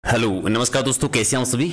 Hello नमस्कार दोस्तों, कैसे हैं आप सभी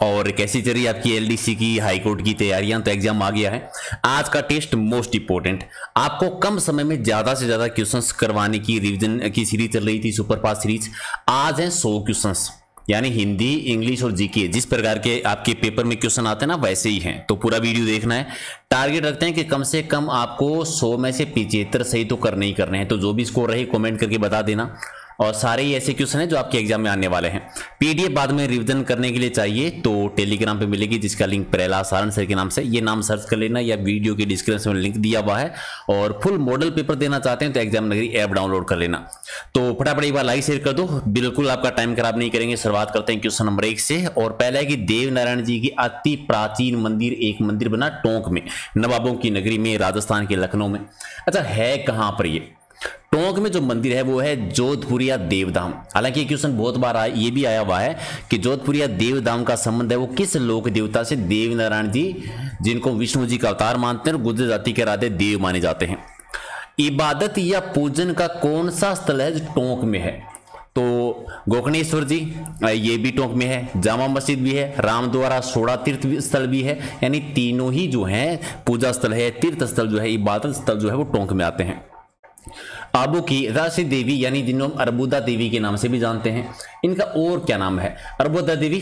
और कैसी चल रही है आपकी एलडीसी की हाई कोर्ट की तैयारियां। तो एग्जाम आ गया है। आज का टेस्ट मोस्ट इंपॉर्टेंट, आपको कम समय में ज्यादा से ज्यादा क्वेश्चंस करवाने की रिवीजन की सीरीज चल रही थी, सुपर फास्ट सीरीज। आज है 100 क्वेश्चंस, यानी हिंदी, इंग्लिश और जीके जिस प्रकार के आपके पेपर में क्वेश्चन आते हैं ना वैसे ही हैं। तो पूरा वीडियो देखना है। टारगेट रखते हैं कि कम से कम आपको 100 में से 75 सही तो करने ही करने हैं। तो जो भी स्कोर रहे कमेंट करके बता देना। और सारे ही ऐसे क्वेश्चन हैं जो आपके एग्जाम में आने वाले हैं। पीडीएफ बाद में रिवीजन करने के लिए चाहिए तो टेलीग्राम पे मिलेगी, जिसका लिंक प्रहलाद सारण सर के नाम से, ये नाम सर्च कर लेना या वीडियो के डिस्क्रिप्शन में लिंक दिया हुआ है। और फुल मॉडल पेपर देना चाहते हैं तो एग्जाम नगरी ऐप डाउनलोड कर लेना। तो फटाफट एक बार लाइक शेयर कर दो, बिल्कुल आपका टाइम खराब नहीं करेंगे। शुरुआत करते हैं क्वेश्चन नंबर 1 से। और पहला है कि देव नारायण जी की अति प्राचीन मंदिर, एक मंदिर बना टोंक में, नवाबों की नगरी में, राजस्थान के लखनऊ में। अच्छा, है कहां पर ये? टोंक में जो मंदिर है वो है जोधपुरिया देवधाम। हालांकि क्वेश्चन बहुत बार ये भी आया हुआ है कि जोधपुरिया देवधाम का संबंध है वो किस लोक देवता से? देव नारायण जी, जिनको विष्णु जी का अवतार मानते हैं और गुर्जर जाति के राधे देव माने जाते हैं। इबादत या पूजन का कौन सा स्थल है जो टोंक में है? तो गोकर्णेश्वर जी, ये भी टोंक में है। जामा मस्जिद भी है, रामद्वारा सोड़ा तीर्थ स्थल भी है। यानी तीनों ही जो है पूजा स्थल है, तीर्थ स्थल जो है, इबादत स्थल जो है वो टोंक में आते हैं। आबू की राशि देवी, यानी जिन्हों अरबुदा देवी के नाम से भी जानते हैं, इनका और क्या नाम है? अरबुदा देवी,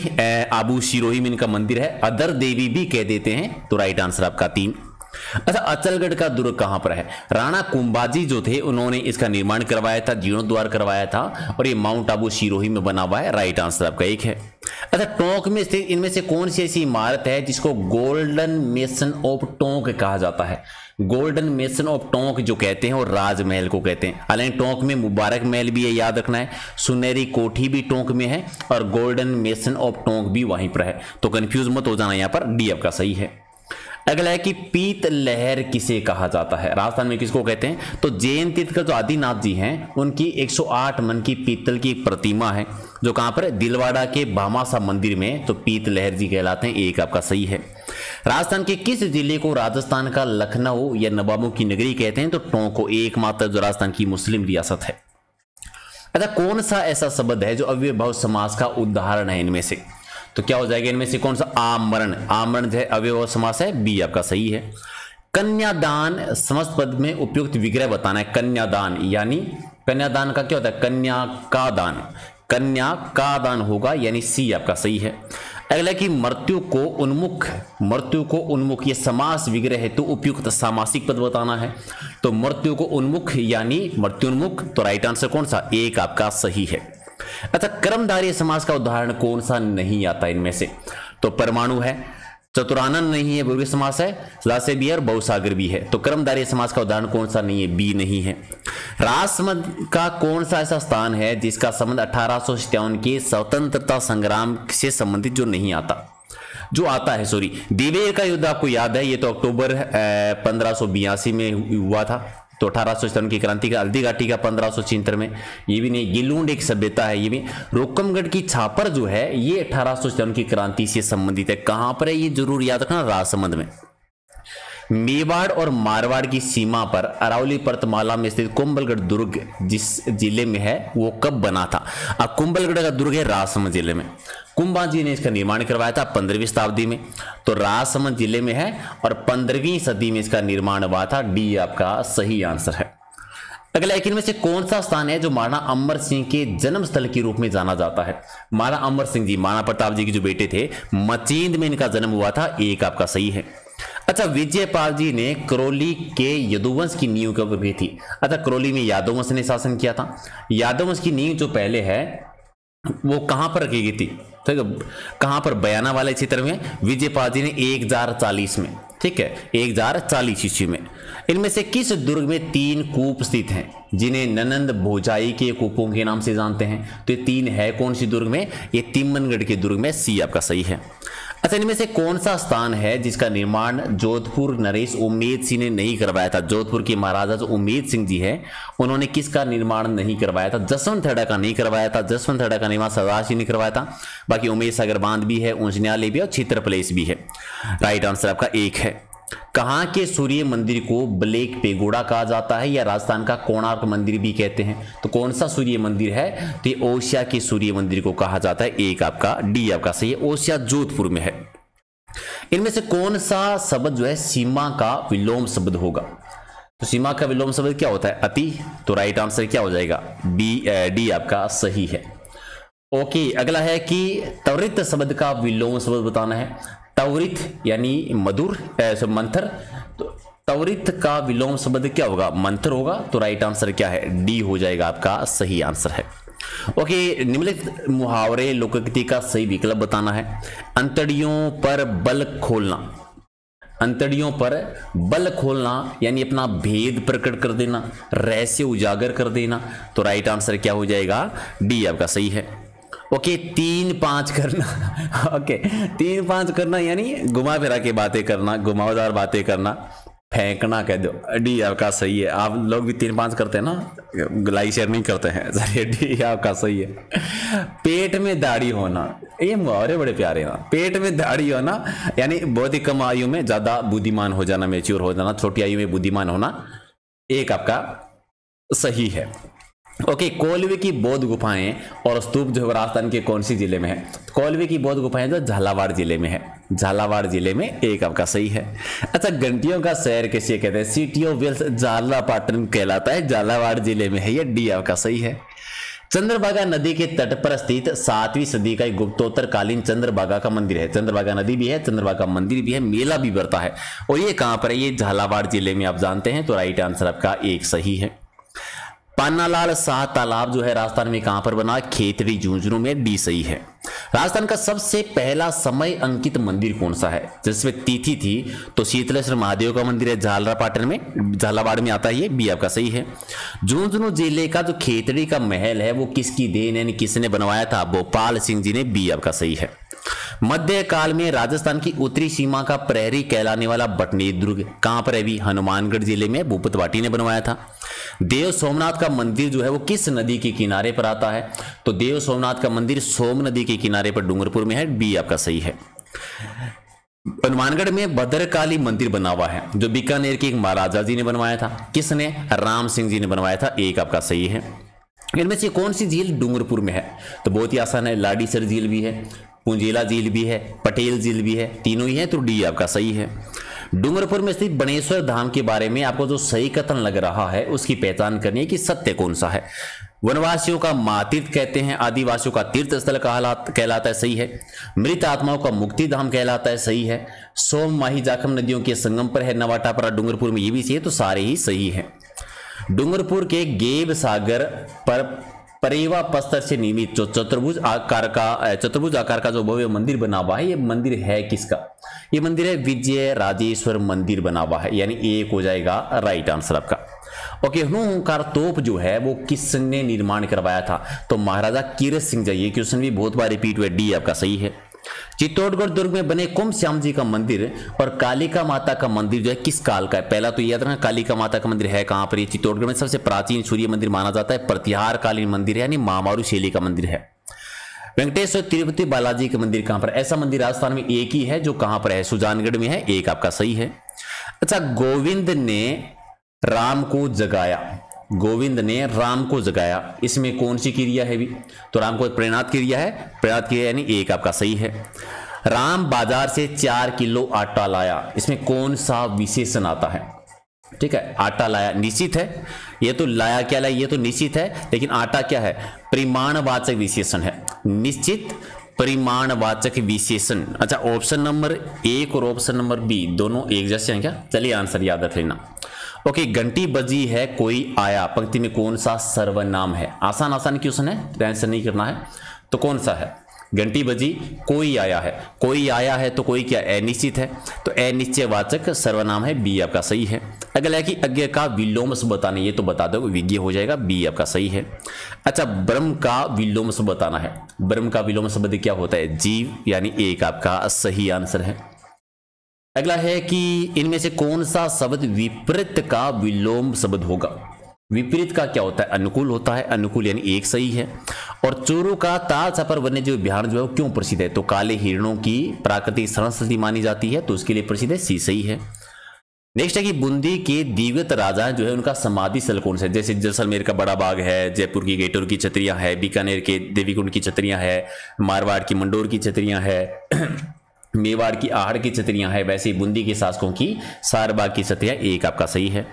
आबू सिरोही में इनका मंदिर है। अदर देवी भी कह देते हैं। तो राइट आंसर आपका 3। अच्छा, अचलगढ़ का दुर्ग कहां पर है? राणा कुंभाजी जो थे उन्होंने इसका निर्माण करवाया था, जीर्णोद्वार करवाया था, और ये माउंट आबू सिरोही में बना हुआ है। राइट आंसर आपका 1 है। अच्छा, टोंक में स्थित इनमें से कौन सी ऐसी इमारत है जिसको गोल्डन मेसन ऑफ टोंक कहा जाता है? गोल्डन मेसन ऑफ टोंक जो कहते हैं वो राजमहल को कहते हैं। हालांकि टोंक में मुबारक महल भी है, याद रखना है। सुनहरी कोठी भी टोंक में है और गोल्डन मेसन ऑफ टोंक भी वहीं पर है। तो कंफ्यूज मत हो जाना, यहां पर डी आपका सही है। अगला है कि पीत लहर किसे कहा जाता है? राजस्थान में किसको कहते हैं? तो जैन तीर्थ का जो आदिनाथ जी हैं उनकी 108 मन की पीतल की प्रतिमा है जो कहां पर है? दिलवाड़ा के भामासा मंदिर में। तो पीत लहर जी कहलाते हैं। 1 आपका सही है। राजस्थान के किस जिले को राजस्थान का लखनऊ या नवाबों की नगरी कहते हैं? तो टोंक को, एकमात्र जो राजस्थान की मुस्लिम रियासत है। अच्छा, कौन सा ऐसा शब्द है जो अव्ययभाव समास का उदाहरण है इनमें से? तो क्या हो जाएगा इनमें से? कौन सा? आमरण। आमरण जो है अव्ययभाव समास है। बी आपका सही है। कन्यादान समस्त पद में उपयुक्त विग्रह बताना है। कन्यादान यानी कन्यादान का क्या होता है? कन्या का दान। कन्या का दान होगा, यानी सी आपका सही है। अगला कि मृत्यु को उन्मुख, मृत्यु को उन्मुख ये समास विग्रह हेतु उपयुक्त सामासिक पद बताना है। तो मृत्यु को उन्मुख यानी मृत्युन्मुख। तो राइट आंसर कौन सा? 1 आपका सही है। अच्छा, कर्मधारय समास का उदाहरण कौन सा नहीं आता इनमें से? तो परमाणु है, चतुरानन नहीं है, बहुव्रीहि समास है, सदासे भी है और बहुसागर भी है। तो कर्मधारय समास का उदाहरण कौन सा नहीं है? बी नहीं है। राजसमंद का कौन सा ऐसा स्थान है जिसका संबंध 1857 के स्वतंत्रता संग्राम से संबंधित जो नहीं आता? जो आता है, सॉरी, दिवेर का युद्ध आपको याद है, ये तो अक्टूबर 1582 में हुआ था। तो 1857 की क्रांति का, हल्दी घाटी का 1576 में। ये भी नहीं, गिलूंड एक सभ्यता है। ये भी रोकमगढ़ की छापर जो है ये 1857 की क्रांति से संबंधित है। कहां पर है ये जरूर याद रखना? राजसमंद में। मेवाड़ और मारवाड़ की सीमा पर अरावली पर्वतमाला में स्थित कुंभलगढ़ दुर्ग जिस जिले में है वो कब बना था? अब कुंभलगढ़ का दुर्ग है राजसमंद जिले में। कुंभाजी ने इसका निर्माण करवाया था 15वीं शताब्दी में। तो राजसमंद जिले में है और 15वीं सदी में इसका निर्माण हुआ था। डी आपका सही आंसर है। अगला एक, इनमें से कौन सा स्थान है जो महाराणा अमर सिंह के जन्म स्थल के रूप में जाना जाता है? महाराणा अमर सिंह जी, महाराणा प्रताप जी के जो बेटे थे, मचींद में इनका जन्म हुआ था। 1 आपका सही है। अच्छा, विजयपाल जी ने करौली के यदुवंश की नींव कब रखी थी? अच्छा, करौली में यादववंश ने शासन किया था। यादववंश की नींव जो पहले है वो कहां पर रखी गई थी? ठीक है, कहां पर? बयाना वाले क्षेत्र में। विजयपाल जी ने 1040 में, ठीक है, 1040 ईस्वी में। इनमें से किस दुर्ग में 3 कूप स्थित हैं जिन्हें ननंद भोजाई के कूपों के नाम से जानते हैं? तो ये 3 है कौन सी दुर्ग में? ये तिम्मनगढ़ के दुर्ग में। सी आपका सही है। अच्छा, इनमें से कौन सा स्थान है जिसका निर्माण जोधपुर नरेश उम्मेद सिंह ने नहीं करवाया था? जोधपुर के महाराजा जो उम्मेद सिंह जी है उन्होंने किसका निर्माण नहीं करवाया था? जसवंत थड़ा का नहीं करवाया था। जसवंत थड़ा का निर्माण सरदार सिंह ने करवाया था। बाकी उमेद सागर बांध भी है, ऊंचन्यालय भी है और छित्र प्लेस भी है। राइट आंसर आपका 1 है। कहाँ के सूर्य मंदिर को ब्लैक पेगोडा कहा जाता है या राजस्थान का कोणार्क मंदिर भी कहते हैं? तो कौन सा सूर्य मंदिर है? तो ये ओसिया के सूर्य मंदिर को कहा जाता है। एक आपका डी आपका सही है, ओसिया जोधपुर में है। इनमें से कौन सा शब्द जो है सीमा का विलोम शब्द होगा? तो सीमा का विलोम शब्द क्या होता है? अति। तो राइट आंसर क्या हो जाएगा? डी आपका सही है। ओके, अगला है कि त्वरित शब्द का विलोम शब्द बताना है। त्वरित यानी मधुर मंथर, तो त्वरित का विलोम शब्द क्या होगा? मंथर होगा। तो राइट आंसर क्या है? डी हो जाएगा आपका सही आंसर है। ओके, निम्नलिखित मुहावरे लोकोक्ति का सही विकल्प बताना है। अंतड़ियों पर बल खोलना, अंतड़ियों पर बल खोलना यानी अपना भेद प्रकट कर देना, रहस्य उजागर कर देना। तो राइट आंसर क्या हो जाएगा? डी आपका सही है। ओके, 3-5 करना। ओके, 3-5 करना यानी घुमा फिरा के बातें करना, घुमावदार बातें करना, फेंकना कह दो। डी आपका सही है। आप लोग भी 3-5 करते हैं ना, लाइक शेयर नहीं करते हैं। चलिए, डी आपका सही है। पेट में दाढ़ी होना, ये मुहावरे बड़े प्यारे ना। पेट में दाढ़ी होना यानी बहुत ही कम आयु में ज्यादा बुद्धिमान हो जाना, मैच्योर हो जाना, छोटी आयु में बुद्धिमान होना। एक आपका सही है। ओके, कोलवे की बौद्ध गुफाएं और स्तूप जो राजस्थान के कौन सी जिले में है? कोलवे की बौद्ध गुफाएं जो झालावाड़ जिले में है, झालावाड़ जिले में। एक आपका सही है। अच्छा, घंटियों का शहर कैसे कहते हैं? सिटी ऑफ वेल्स झालापाटन कहलाता है, झालावाड़ जिले में है। ये डी आपका सही है। चंद्रभागा नदी के तट पर स्थित 7वीं सदी का एक गुप्तोत्तरकालीन चंद्रभागा का मंदिर है। चंद्रभागा नदी भी है, चंद्रभागा मंदिर भी है, मेला भी बढ़ता है। और ये कहां पर है? ये झालावाड़ जिले में आप जानते हैं। तो राइट आंसर आपका एक सही है। पान्नालाल शाह तालाब जो है राजस्थान में कहां पर बना? खेतड़ी झुंझुनू में। डी सही है। राजस्थान का सबसे पहला समय अंकित मंदिर कौन सा है जिसमें तिथि थी? तो शीतलेश्वर महादेव का मंदिर है, झालरापाटन में, झालावाड़ में आता है। ये बी आपका सही है। झुंझुनू जिले का जो खेतड़ी का महल है वो किसकी देन यानी किसने बनवाया था? भोपाल सिंह जी ने। बी आपका सही है। मध्यकाल में राजस्थान की उत्तरी सीमा का प्रहरी कहलाने वाला बटनेर दुर्ग कहां पर है? भी हनुमानगढ़ जिले में भूपत भाटी ने बनवाया था। देव सोमनाथ का मंदिर जो है वो किस नदी के किनारे पर आता है? तो देव सोमनाथ का मंदिर सोम नदी के किनारे पर डूंगरपुर में है। बी आपका सही है। हनुमानगढ़ में भद्रकाली मंदिर बना हुआ है जो बीकानेर के एक महाराजा जी ने बनवाया था। किसने? राम सिंह जी ने बनवाया था। एक आपका सही है। इनमें से कौन सी झील डूंगरपुर में है? तो बहुत ही आसान है, लाडीसर झील भी है, पुंजेला झील भी है, पटेल झील भी है, तीनों ही है। तो डी आपका सही है। डूंगरपुर में स्थित बनेश्वर धाम के बारे में आपको जो सही कथन लग रहा है उसकी पहचान करनी है कि सत्य कौन सा है। वनवासियों का महातीर्थ कहते हैं, आदिवासियों का तीर्थ स्थल कहलाता है। सही है। मृत आत्माओं का मुक्ति धाम कहलाता है। सही है। सोम माही जाखम नदियों के संगम पर है नवाटापरा डूंगरपुर में, ये भी सही है। तो सारे ही सही है। डूंगरपुर के गेब सागर पर परेवा पत्थर से निर्मित जो चतुर्भुज आकार का जो भव्य मंदिर बना हुआ है, ये मंदिर है किसका? ये मंदिर है विजय राजेश्वर मंदिर बना हुआ है, यानी एक हो जाएगा राइट आंसर आपका। ओके, हुंकार तोप जो है वो किसने निर्माण करवाया था? तो महाराजा कीरत सिंह जी। ये क्वेश्चन भी बहुत बार रिपीट हुआ। डी आपका सही है। चित्तौड़गढ़ दुर्ग में बने कुंभ श्याम जी का मंदिर और कालिका माता का मंदिर जो है किस काल का है? पहला तो याद रखना, कालिका माता का मंदिर है कहां पर? ये चित्तौड़गढ़ में सबसे प्राचीन सूर्य मंदिर माना जाता है, प्रतिहार कालीन मंदिर है, यानी महामारू शैली का मंदिर है। वेंकटेश्वर तिरुपति बालाजी का मंदिर कहां पर? ऐसा मंदिर राजस्थान में एक ही है जो कहां पर है? सुजानगढ़ में है। एक आपका सही है। अच्छा, गोविंद ने राम को जगाया, गोविंद ने राम को जगाया, इसमें कौन सी क्रिया है? भी तो राम को प्रेरणात क्रिया है, प्रेरणात क्रिया यानी एक आपका सही है। राम बाजार से 4 किलो आटा लाया, इसमें कौन सा विशेषण आता है? ठीक है, आटा लाया निश्चित है, ये तो लाया क्या लाया ये तो निश्चित है, लेकिन आटा क्या है? परिमाणवाचक विशेषण है, निश्चित परिमाणवाचक विशेषण। अच्छा, ऑप्शन नंबर 1 और ऑप्शन नंबर बी दोनों एक जैसे हैं क्या? चलिए आंसर याद रख लेना। ओके, घंटी बजी है कोई आया, पंक्ति में कौन सा सर्वनाम है? आसान आसान क्वेश्चन है, टेंशन नहीं करना है। तो कौन सा है? घंटी बजी कोई आया है, कोई आया है तो कोई क्या? अनिश्चित है, तो अनिश्चयवाचक सर्वनाम है। बी आपका सही है। अगला है कि अज्ञ का विलोम शब्द बताना, ये तो बता दो, विज्ञ हो जाएगा। बी आपका सही है। अच्छा, ब्रह्म का विलोम शब्द बताना है। ब्रह्म का विलोम शब्द क्या होता है? जीव, यानी एक आपका सही आंसर है। अगला है कि इनमें से कौन सा शब्द विपरीत का विलोम शब्द होगा? विपरीत का क्या होता है? अनुकूल होता है, अनुकूल यानी एक सही है। और चूरू का ताल छपर वन्य जीव अभयारण्य जो है वो क्यों प्रसिद्ध है? तो काले हिरणों की प्राकृतिक संस्कृति मानी जाती है, तो उसके लिए प्रसिद्ध है। सी सही है। नेक्स्ट है कि बूंदी के दिवगत राजा जो है उनका समाधि स्थल कौन सा है? जैसे जैसलमेर का बड़ा बाग है, जयपुर की गेटोर की छतरियां है, बीकानेर के देवीकुंड की छतरियां है, मारवाड़ की मंडोर की छतरियां है, मेवाड़ की आहड़ की छतरियां है, वैसे बूंदी के शासकों की सारबाग की छतरियां। एक आपका सही है।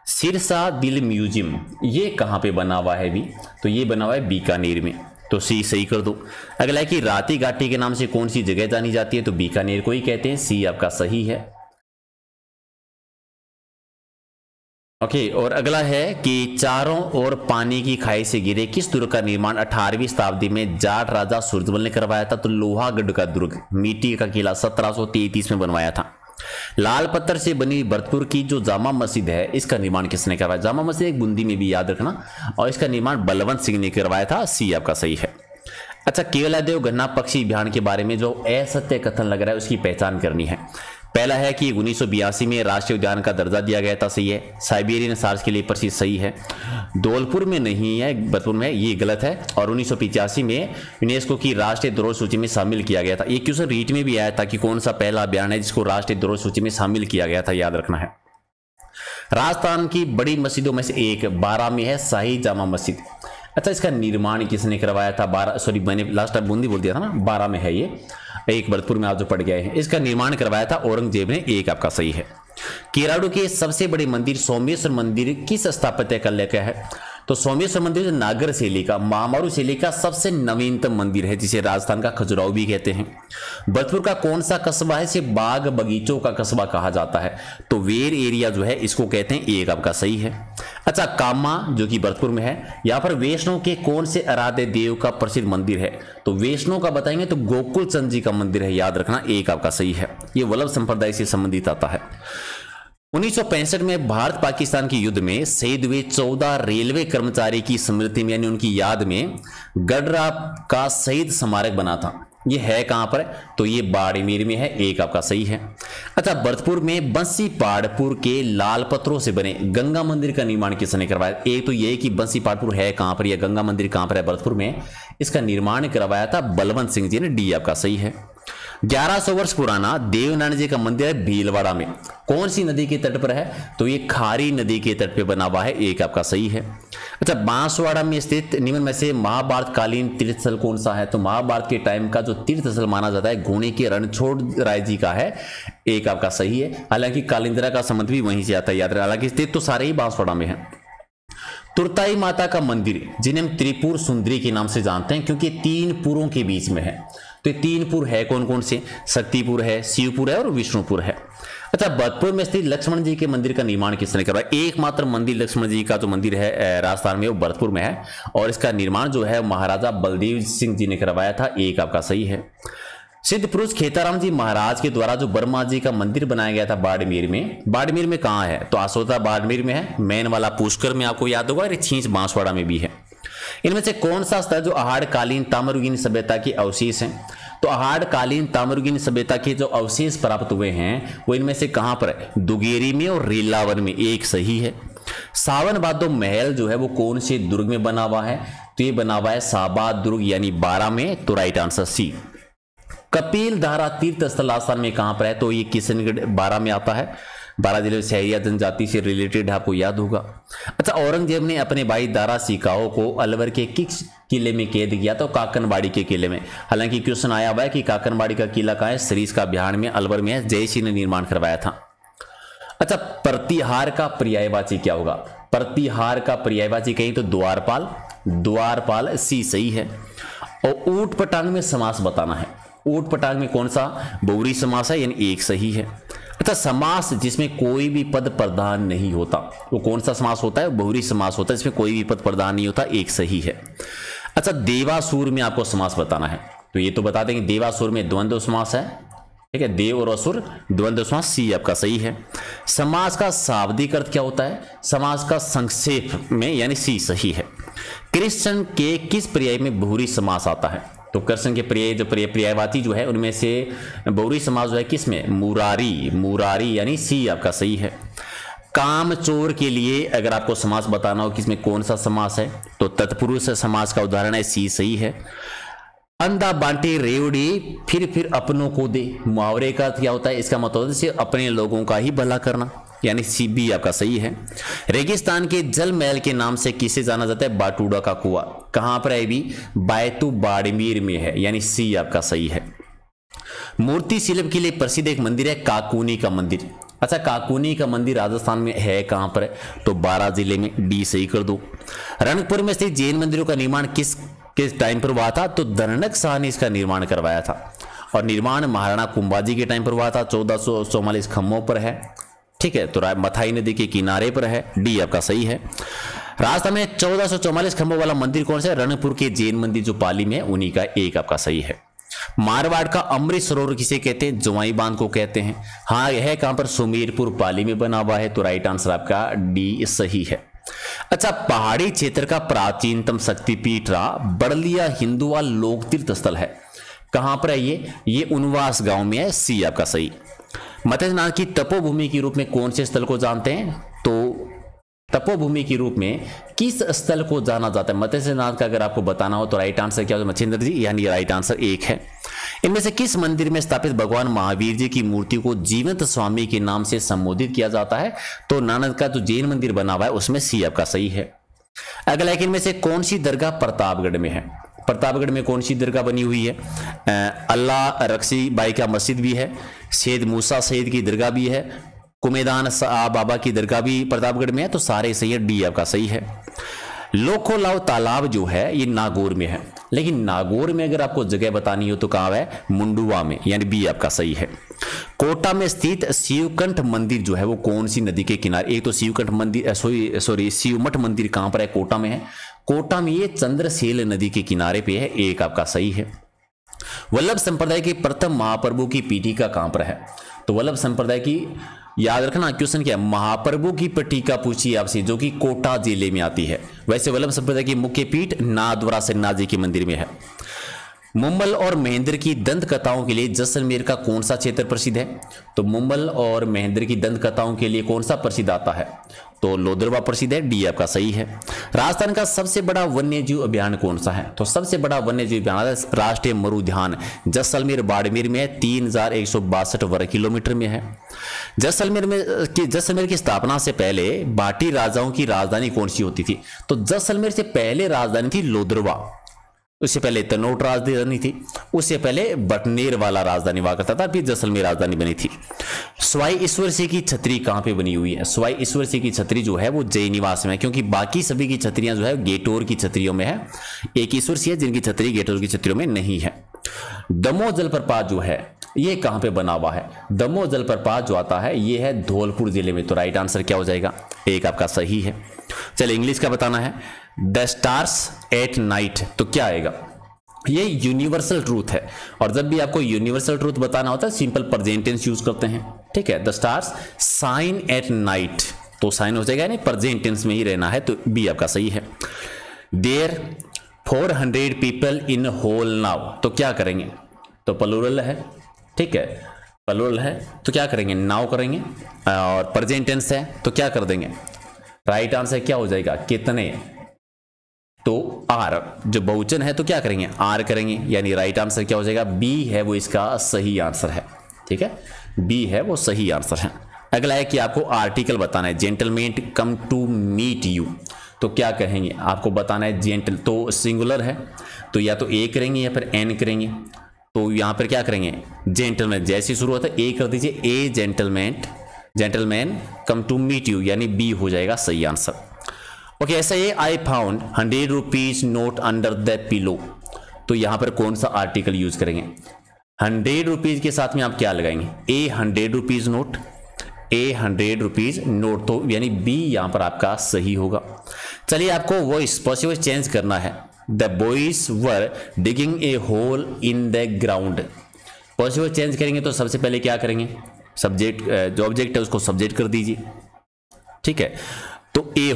सिरसा दिल म्यूजियम ये कहाँ पे बना हुआ है भी? तो ये बना हुआ है बीकानेर में, तो सी सही कर दो। अगला है कि राती घाटी के नाम से कौन सी जगह जानी जाती है? तो बीकानेर को ही कहते हैं, सी आपका सही है। ओके, और अगला है कि चारों ओर पानी की खाई से घिरे किस दुर्ग का निर्माण 18वीं शताब्दी में जाट राजा सूरजमल ने करवाया था? तो लोहागढ़ का दुर्ग, मिट्टी का किला 1733 में बनवाया था। लाल पत्थर से बनी भरतपुर की जो जामा मस्जिद है इसका निर्माण किसने करवाया? जामा मस्जिद एक बूंदी में भी याद रखना, और इसका निर्माण बलवंत सिंह ने करवाया था, सी आपका सही है। अच्छा, केवलादेव गन्ना पक्षी अभियान के बारे में जो असत्य कथन लग रहा है उसकी पहचान करनी है। पहला है कि 1982 में राष्ट्रीय उद्यान का दर्जा दिया गया था, सही है। साइबेरियन सार्स के लिए प्रसिद्ध, सही है। धौलपुर में नहीं है, भरतपुर में, ये गलत है। और 1985 में यूनेस्को की राष्ट्रीय धरोहर सूची में शामिल किया गया था। ये क्वेश्चन रीट में भी आया था कि कौन सा पहला अभियान है जिसको राष्ट्रीय धरोहर सूची में शामिल किया गया था, याद रखना है। राजस्थान की बड़ी मस्जिदों में से एक 12 में है शाही जामा मस्जिद। अच्छा, इसका निर्माण किसने करवाया था? 12, सॉरी मैंने लास्ट टाइम बूंदी बोल दिया था ना, 12 में है ये, एक भरतपुर में आप जो पढ़ गए हैं। इसका निर्माण करवाया था औरंगजेब ने, एक आपका सही है। केराडू के सबसे बड़े मंदिर सोमेश्वर मंदिर किस स्थापत्य कला का है? तो सोमेश्वर मंदिर जो नागर शैली का, महामारू शैली का सबसे नवीनतम मंदिर है, जिसे राजस्थान का खजुराहो भी कहते हैं। भरतपुर का कौन सा कस्बा है इसे बाग बगीचों का कस्बा कहा जाता है? तो वेर एरिया जो है इसको कहते हैं, एक आपका सही है। अच्छा, कामा जो कि भरतपुर में है, यहाँ पर वैष्णव के कौन से आराध्य देव का प्रसिद्ध मंदिर है? तो वैष्णव का बताएंगे तो गोकुल चंद जी का मंदिर है, याद रखना, एक आपका सही है। ये वल्लभ संप्रदाय से संबंधित आता है। 1965 में भारत पाकिस्तान के युद्ध में शहीद हुए 14 रेलवे कर्मचारी की स्मृति में यानी उनकी याद में गडरा का शहीद स्मारक बना था। ये है कहां पर? तो ये बाड़मेर में है, एक आपका सही है। अच्छा, भरतपुर में बंसी पहाड़पुर के लाल पत्थरों से बने गंगा मंदिर का निर्माण किसने करवाया? एक तो ये कि बंसी पहाड़पुर है कहां पर, या गंगा मंदिर कहां पर है भरतपुर में, इसका निर्माण करवाया था बलवंत सिंह जी ने, डी आपका सही है। 1100 वर्ष पुराना देवनारायण जी का मंदिर है भीलवाड़ा में, कौन सी नदी के तट पर है? तो ये खारी नदी के तट पे बना हुआ है, एक आपका सही है। अच्छा, बांसवाड़ा में स्थित निम्न में से महाभारत कालीन तीर्थस्थल कौन सा है? तो महाभारत के टाइम का जो तीर्थस्थल माना जाता है घोड़े के रणछोड़ राय जी का है, एक आपका सही है। हालांकि कालिंद्रा का संबंध भी वहीं से आता है, याद रहे। हालांकि स्थित तो सारे ही बांसवाड़ा में है। तुरताई माता का मंदिर जिन्हें हम त्रिपुर सुंदरी के नाम से जानते हैं क्योंकि 3 पुरों के बीच में है। तो ये 3 पुर है कौन कौन से? शक्तिपुर है, शिवपुर है और विष्णुपुर है। अच्छा, भरतपुर में स्थित लक्ष्मण जी के मंदिर का निर्माण किसने करवाया? एकमात्र मंदिर लक्ष्मण जी का जो मंदिर है राजस्थान में वो भरतपुर में है, और इसका निर्माण जो है महाराजा बलदेव सिंह जी ने करवाया था, एक आपका सही है। सिद्ध पुरुष खेताराम जी महाराज के द्वारा जो ब्रह्मा जी का मंदिर बनाया गया था बाड़मेर में, बाड़मेर में कहाँ है? तो आसोता बाड़मेर में है, मैन वाला पुष्कर में आपको याद होगा, और छींच बांसवाड़ा में भी है। इनमें से कौन सा स्थल जो आहाड़ कालीन ताम्रयुगीन सभ्यता के अवशेष हैं? तो आहाड़ कालीन ताम्रयुगीन सभ्यता के जो अवशेष प्राप्त हुए हैं वो इनमें से कहां पर है? दुगेरी में और रेलावन में, एक सही है। सावन बादो महल जो है वो कौन से दुर्ग में बना हुआ है? तो ये बना हुआ है साबाद दुर्ग यानी 12 में, तो राइट आंसर सी। कपिल धारा तीर्थ स्थल राजस्थान में कहां पर है? तो ये किशनगढ़ 12 में आता है। 12 जिले सहरिया जनजाति से रिलेटेड आपको याद होगा। अच्छा, औरंगजेब ने अपने भाई दारा सिकाओ को अलवर के किस किले में कैद किया? तो काकनबाड़ी के किले में। हालांकि क्वेश्चन आया हुआ है कि काकनबाड़ी का किला कहाँ है? सरीस का बिहार में, अलवर में है, जयसिंह ने निर्माण करवाया था। अच्छा, प्रतिहार का पर्यायवाची क्या होगा? प्रतिहार का पर्यायवाची कहीं तो द्वारपाल, द्वारपाल सी सही है। और ऊट पटांग में समास बताना है। ऊट पटांग में कौन सा? बहुरी समास है, यानी एक सही है। अच्छा, समास जिसमें कोई भी पद प्रधान नहीं होता वो कौन सा समास होता है? बहुरी समास होता है, जिसमें कोई भी पद प्रधान नहीं होता, एक सही है। अच्छा, देवासुर में आपको समास बताना है, तो ये तो बता देंगे देवासुर में द्वंद्व समास है, ठीक है, देव और असुर द्वंद्व समास, सी आपका सही है। समास का शाब्दिक अर्थ क्या होता है? समास का संक्षेप में, यानी सी सही है। कृष्ण के किस पर्याय में बहुरी समास आता है? तो कृष्ण के पर्याय जो पर्यायवाची जो है उनमें से बहुरी समास जो है किसमें? मुरारी, मुरारी यानी सी आपका सही है। कामचोर के लिए अगर आपको समास बताना हो किसमें कौन सा समास है? तो तत्पुरुष समास का उदाहरण है, सी सही है। अंधा बांटे रेवड़ी फिर अपनों को दे, मुहावरे का क्या होता है? इसका मतलब है अपने लोगों का ही भला करना, यानी सी बी आपका सही है। रेगिस्तान के जल महल के नाम से किसे जाना जाता है? बाटूडा का कुआं। कहां पर है? भी बैतू बाड़मेर में है, यानी सी आपका सही है। मूर्ति शिल्प के लिए प्रसिद्ध एक मंदिर है काकुनी का मंदिर। अच्छा, काकुनी का मंदिर राजस्थान में है, कहां पर है? तो बारां जिले में, डी सही कर दो। रणकपुर में स्थित जैन मंदिरों का निर्माण किस टाइम पर हुआ था? तो धनक शाह ने इसका निर्माण करवाया था, और निर्माण महाराणा कुंभाजी के टाइम पर हुआ था। 1444 खम्भों पर है, ठीक है, तो मथाई नदी के किनारे पर है, डी आपका सही है। राजस्थान में 1444 खम्भों वाला मंदिर कौन सा है? रणकपुर के जैन मंदिर जो पाली में है, उन्हीं का एक आपका सही है। मारवाड़ का अमृत सरोवर किसे कहते हैं? जुवाई बांध को कहते हैं। हाँ, यह कहां पर? सुमेरपुर पाली में बना हुआ है, तो राइट आंसर आपका डी सही है। अच्छा, पहाड़ी क्षेत्र का प्राचीनतम शक्तिपीठ रहा बड़लिया हिंदुआ लोक तीर्थ स्थल है, कहां पर है ये उनवास गांव में है, सी आपका सही। मत्स्यनाथ की तपोभूमि के रूप में कौन से स्थल को जानते हैं? तो तपोभूमि के रूप में किस स्थल को जाना जाता है मत्स्यनाथ का? अगर आपको बताना हो तो राइट आंसर क्या होगा मच्छिंद्र जी? यानी राइट आंसर एक है। इनमें से किस मंदिर में स्थापित भगवान महावीर जी की मूर्ति को जीवंत स्वामी के नाम से संबोधित किया जाता है? तो नानक का जो जैन मंदिर बना हुआ है उसमें सी आपका सही है। अगला, इनमें से कौन सी दरगाह प्रतापगढ़ में है? प्रतापगढ़ में कौन सी दरगाह बनी हुई है? अल्लाह रक्सी बाई का मस्जिद भी है, सैयद मूसा सैयद की दरगाह भी है, कुमेदान बाबा की दरगाह भी प्रतापगढ़ में है, तो सारे सही है, डी आपका सही है। लोखोलाव तालाब जो है ये नागौर में है, लेकिन नागौर में अगर आपको जगह बतानी हो तो कहां है? मुंडुआ में, यानी बी आपका सही है। कोटा में स्थित शिवकंठ मंदिर जो है वो कौन सी नदी के किनारे? एक तो शिवकंठ मंदिर सॉरी शिवमठ मंदिर कहां पर है? कोटा में है। कोटा में ये चंद्रसेल नदी के किनारे पे है, एक आपका सही है। वल्लभ संप्रदाय के प्रथम महाप्रभु की पीठिका कहां पर है? तो वल्लभ संप्रदाय की, याद रखना क्वेश्चन क्या है, महाप्रभु की पीठिका पूछी आपसे, जो कि कोटा जिले में आती है। वैसे वल्लभ संप्रदाय की मुख्य पीठ नाथद्वारा सिन्हा जी के मंदिर में है। मुम्बल और महेंद्र की दंत कथाओं के लिए जैसलमेर का कौन सा क्षेत्र प्रसिद्ध है? तो मुम्बल और महेंद्र की दंत कथाओं के लिए कौन सा प्रसिद्ध आता है? तो लोदरवा प्रसिद्ध है, डी आपका सही है। राजस्थान का सबसे बड़ा वन्य जीव अभियान कौन सा है? तो सबसे बड़ा वन्य जीव अभियान राष्ट्रीय मरु उद्यान जैसलमेर बाड़मेर में है, 3162 वर्ग किलोमीटर में है। जैसलमेर की स्थापना से पहले बाटी राजाओं की राजधानी कौन सी होती थी? तो जैसलमेर से पहले राजधानी थी लोदरवा, उससे पहले तनोट राजधानी थी, उससे पहले बटनेर वाला राजधानी हुआ करता था, फिर जैसलमेर राजधानी बनी थी। सवाई ईश्वर सिंह की छतरी कहां पे बनी हुई है? सवाई ईश्वर सिंह की छतरी जो है वो जय निवास में है, क्योंकि बाकी सभी की छतरियां जो है गेटोर की छतरियों में है, एक ईश्वर सिंह है जिनकी छतरी गेटोर की छतरियों में नहीं है। दमोह जलप्रपात जो है ये कहां पे बना हुआ है? दमोह जलप्रपात जो आता है ये है धौलपुर जिले में, तो राइट आंसर क्या हो जाएगा? एक आपका सही है। चलिए इंग्लिश का बताना है। द स्टार्स एट नाइट, तो क्या आएगा? ये यूनिवर्सल ट्रूथ है, और जब भी आपको यूनिवर्सल ट्रूथ बताना होता है सिंपल प्रेजेंट टेंस यूज करते हैं, ठीक है। The stars shine at night, तो साइन हो जाएगा, नहीं प्रेजेंट टेंस में ही रहना है, तो बी आपका सही है। There 400 people in hall now, तो क्या करेंगे? तो प्लूरल है, ठीक है, प्लूरल है तो क्या करेंगे? नाउ करेंगे, और प्रेजेंट टेंस है तो क्या कर देंगे? राइट आंसर क्या हो जाएगा? कितने, तो आर, जो बहुवचन है तो क्या करेंगे? आर करेंगे, यानी राइट आंसर क्या हो जाएगा? बी है वो इसका सही आंसर है, ठीक है, बी है वो सही आंसर है। अगला है कि आपको आर्टिकल बताना है, gentleman come to meet you, तो क्या कहेंगे? आपको बताना है जेंटल, तो सिंगुलर है तो या तो ए करेंगे या फिर एन करेंगे, तो यहां पर क्या करेंगे? जेंटलमैन, जैसी शुरू होता है ए कर दीजिए, a gentleman come to meet you, यानी बी हो जाएगा सही आंसर। ओके, ऐसा ये I found 100 rupees note under the pillow, तो यहां पर कौन सा आर्टिकल यूज करेंगे? 100 रुपीज के साथ में आप क्या लगाएंगे? ए 100 रुपीज नोट, ए 100 रुपीज नोट, तो यानी बी यहां पर आपका सही होगा। चलिए आपको वॉइस पॉसिबल चेंज करना है। The boys were digging a hole in the ground, possible change करेंगे तो सबसे पहले क्या करेंगे? सब्जेक्ट, जो ऑब्जेक्ट है उसको सब्जेक्ट कर दीजिए, ठीक है, तो ए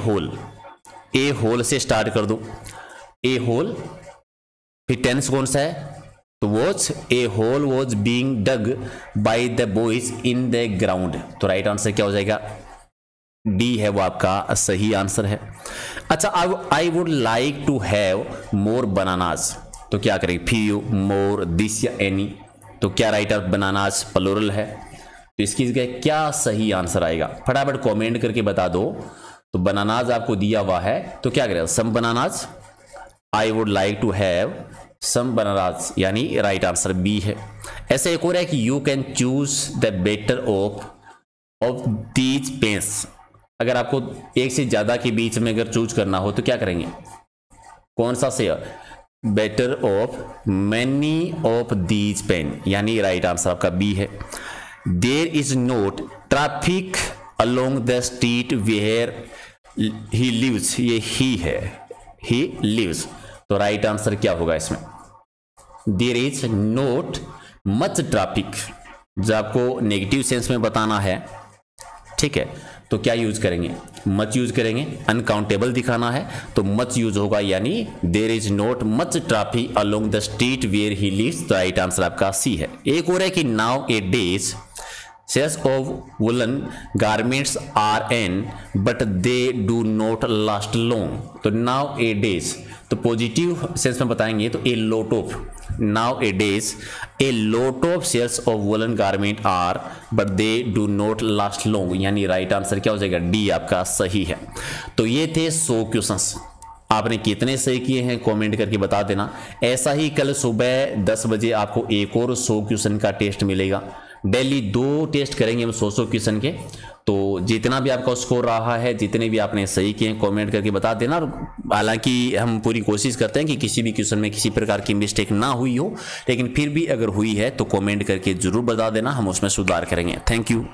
होल से स्टार्ट कर दो, ए होल, फिर टेंस कौन सा है? तो was, a hole was being dug by the boys in the ground, तो राइट आंसर क्या हो जाएगा? डी है वो आपका सही आंसर है। अच्छा, I would like to have more bananas, तो क्या करेंगे? फ्यू, मोर, दिस या एनी, तो क्या राइट आंसर? बनानास प्लूरल है, तो इसकी जगह क्या सही आंसर आएगा, फटाफट कमेंट करके बता दो। तो बनानाज आपको दिया हुआ है, तो क्या करेगा, some bananas, I would like to have some bananas, यानी राइट आंसर बी है। ऐसे एक और है कि you can choose the better of these pens. अगर आपको एक से ज्यादा के बीच में अगर चूज करना हो तो क्या करेंगे, कौन सा से, better of many of these pen, यानी राइट आंसर आपका बी है। There is not traffic along the street where he lives, ये ही है, ही लिव्स, तो राइट आंसर क्या होगा इसमें, there is not much traffic. जब आपको नेगेटिव सेंस में बताना है, ठीक है, तो क्या यूज करेंगे, मच यूज करेंगे। अनकाउंटेबल दिखाना है तो मच यूज होगा, यानी there is not much traffic along the street where he lives, तो राइट आंसर आपका सी है। एक और है कि nowadays sales of woollen garments are an but they do not last long, तो नाउ ए डेज, तो positive sense में बताएंगे तो a lot of, nowadays a lot of sales of woollen garment are but they do not last long, यानी right answer क्या हो जाएगा, D आपका सही है। तो ये थे 100 क्वेश्चंस, आपने कितने सही किए हैं कमेंट करके बता देना। ऐसा ही कल सुबह 10 बजे आपको एक और 100 क्वेश्चन का टेस्ट मिलेगा। डेली 2 टेस्ट करेंगे हम 100 क्वेश्चन के, तो जितना भी आपका स्कोर रहा है, जितने भी आपने सही किए हैं कमेंट करके बता देना। हालांकि हम पूरी कोशिश करते हैं कि किसी भी क्वेश्चन में किसी प्रकार की मिस्टेक ना हुई हो, लेकिन फिर भी अगर हुई है तो कमेंट करके जरूर बता देना, हम उसमें सुधार करेंगे। Thank you.